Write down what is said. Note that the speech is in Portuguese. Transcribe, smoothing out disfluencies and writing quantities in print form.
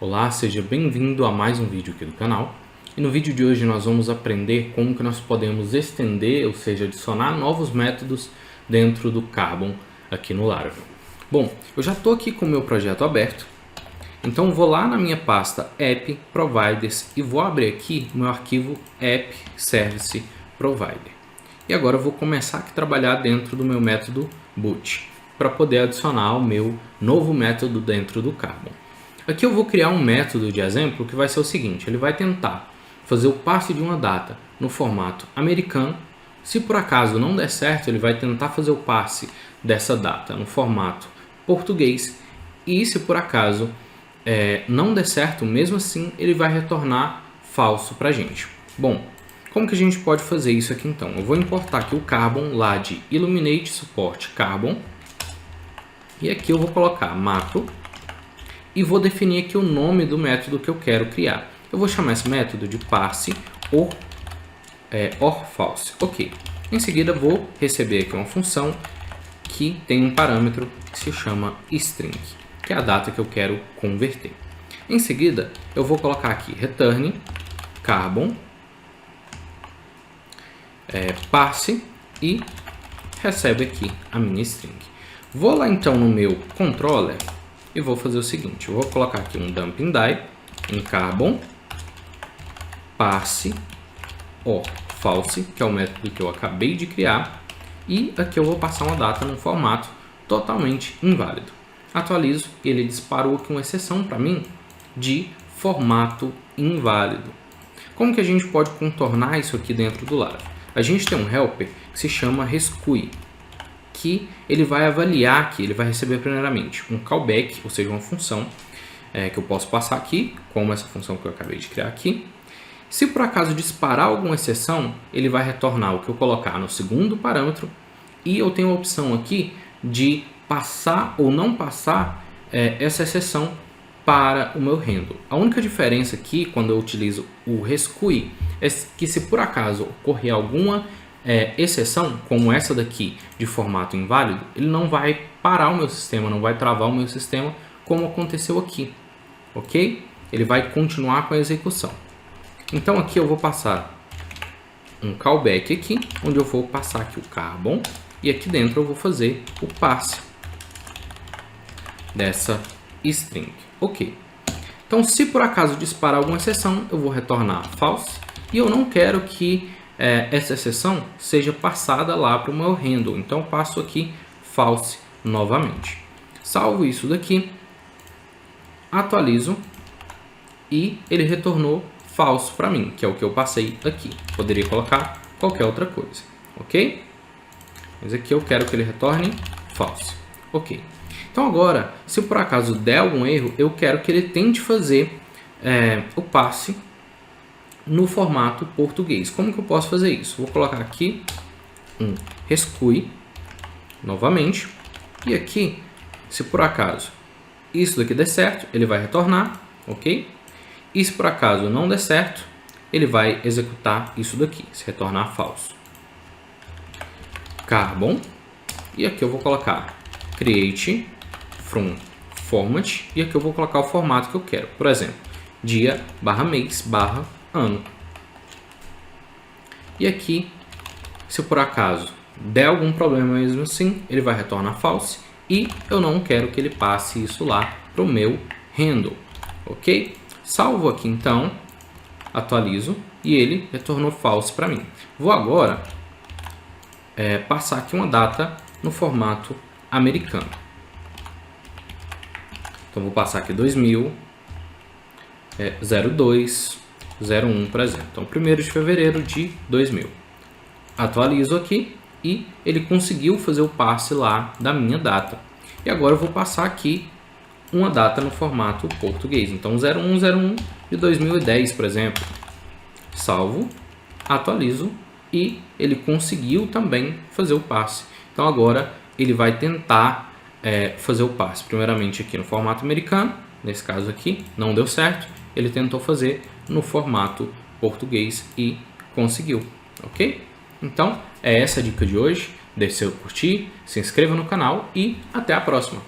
Olá, seja bem-vindo a mais um vídeo aqui do canal. E no vídeo de hoje nós vamos aprender como que nós podemos estender, ou seja, adicionar novos métodos dentro do Carbon aqui no Laravel. Bom, eu já estou aqui com o meu projeto aberto, então vou lá na minha pasta App Providers e vou abrir aqui o meu arquivo App Service Provider. E agora eu vou começar aqui a trabalhar dentro do meu método boot, para poder adicionar o meu novo método dentro do Carbon. Aqui eu vou criar um método de exemplo que vai ser o seguinte: ele vai tentar fazer o passe de uma data no formato americano. Se por acaso não der certo, ele vai tentar fazer o passe dessa data no formato português. E se por acaso não der certo, mesmo assim ele vai retornar falso para a gente. Bom, como que a gente pode fazer isso aqui então? Eu vou importar aqui o Carbon lá de Illuminate Support Carbon. E aqui eu vou colocar macro. E vou definir aqui o nome do método que eu quero criar. Eu vou chamar esse método de passe or false. Ok. Em seguida vou receber aqui uma função que tem um parâmetro que se chama string, que é a data que eu quero converter. Em seguida eu vou colocar aqui return carbon passe e recebe aqui a minha string. Vou lá então no meu controller e vou fazer o seguinte: eu vou colocar aqui um dumping die em carbon passe or false, que é o método que eu acabei de criar, e aqui eu vou passar uma data num formato totalmente inválido. Atualizo e ele disparou aqui uma exceção para mim de formato inválido. Como que a gente pode contornar isso aqui dentro do Laravel? A gente tem um helper que se chama rescue, que ele vai avaliar aqui, ele vai receber primeiramente um callback, ou seja, uma função que eu posso passar aqui, como essa função que eu acabei de criar aqui. Se por acaso disparar alguma exceção, ele vai retornar o que eu colocar no segundo parâmetro, e eu tenho a opção aqui de passar ou não passar essa exceção para o meu handle. A única diferença aqui, quando eu utilizo o rescue, é que se por acaso ocorrer alguma exceção, como essa daqui de formato inválido, ele não vai parar o meu sistema, não vai travar o meu sistema como aconteceu aqui, ok? Ele vai continuar com a execução. Então aqui eu vou passar um callback aqui, onde eu vou passar aqui o carbon, e aqui dentro eu vou fazer o passe dessa string, ok? Então se por acaso disparar alguma exceção, eu vou retornar false, e eu não quero que essa exceção seja passada lá para o meu handle, então eu passo aqui false novamente. Salvo isso daqui, atualizo e ele retornou falso para mim, que é o que eu passei aqui. Poderia colocar qualquer outra coisa, ok? Mas aqui eu quero que ele retorne false, ok. Então agora, se por acaso der algum erro, eu quero que ele tente fazer o passe no formato português. Como que eu posso fazer isso? Vou colocar aqui um rescue novamente, e aqui, se por acaso isso daqui der certo, ele vai retornar, ok? E se por acaso não der certo, ele vai executar isso daqui, se retornar falso. Carbon, e aqui eu vou colocar create from format, e aqui eu vou colocar o formato que eu quero, por exemplo, dia/mês/ano. E aqui, se por acaso der algum problema mesmo assim, ele vai retornar false, e eu não quero que ele passe isso lá para o meu handle, ok? Salvo aqui então, atualizo e ele retornou false para mim. Vou agora passar aqui uma data no formato americano. Então vou passar aqui 2000 0201, por exemplo. Então 1º de fevereiro de 2000. Atualizo aqui e ele conseguiu fazer o passe lá da minha data. E agora eu vou passar aqui uma data no formato português. Então 0101 de 2010, por exemplo. Salvo, atualizo e ele conseguiu também fazer o passe. Então agora ele vai tentar fazer o passe primeiramente aqui no formato americano. Nesse caso aqui não deu certo. Ele tentou fazer no formato português e conseguiu, ok? Então, é essa a dica de hoje. Deixe seu curtir, se inscreva no canal e até a próxima!